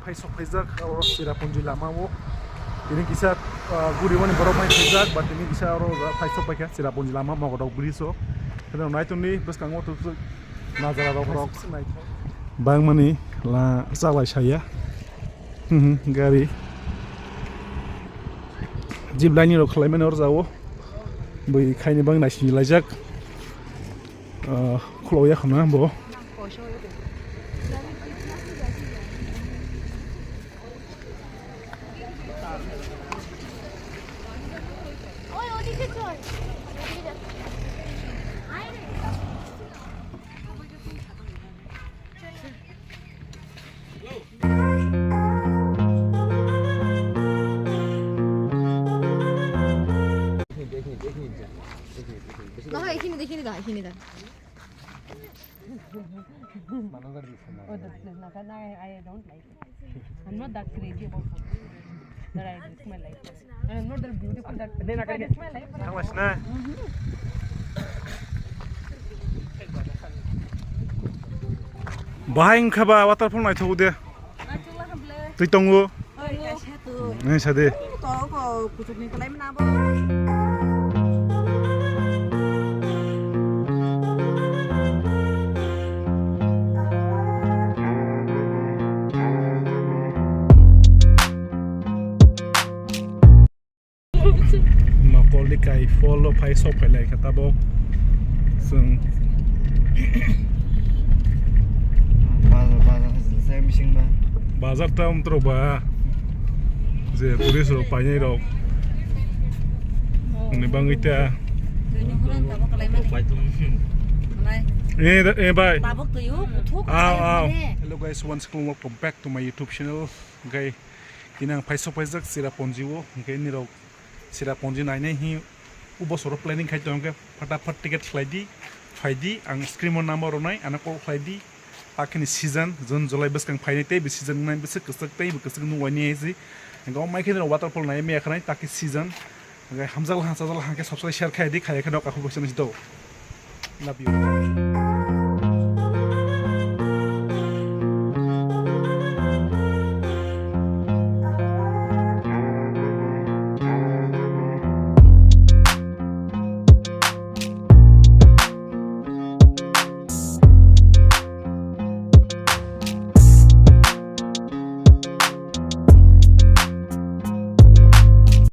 Paisok Paisak or Cherrapunji Lamao. Ini kisah guri wani borok main Paisak, but ini kisah orang Paisok Paisak Cherrapunji Lama mau kodok beli so. Karena naik tu ni bes kanggo tu nazar orang bang mani la salah saya. Gari. Jeep line ni kalau mana orang jauh, bui kain bang nasi lajak. Kalau ya kena bo. I don't like it. I'm not that crazy about food that I risk my life. And I'm not that beautiful that I risk my life. How much na? Buying kaba waterfall na thau de. Tui tongu. Nei sade. Kai follow pai sop pai lai kata bo sung bazar tam tro ba je turis ro pai nei ro ni bang ita bye hello guys, once again welcome back to my YouTube channel guys. Inang pai sop pai jak Cherrapunji wo ngai ni ro Cherrapunji naine hi ubosoro planning khai tongke फटाफट ticket फ्लाइटि फाइदि आं screen number नाय आना कल फ्लाइटि आखिनि season जुन जुलाई बसकां फाइनते बे season नाय बस कसकतै कसक नुवानि एजि गाव माइखे waterfall नाय मे खनाय ताकि सीजन गा हमजाल हासाजाल हाके सबसे शेयर खाइदि खायखनो काखु बसनस दो लव यू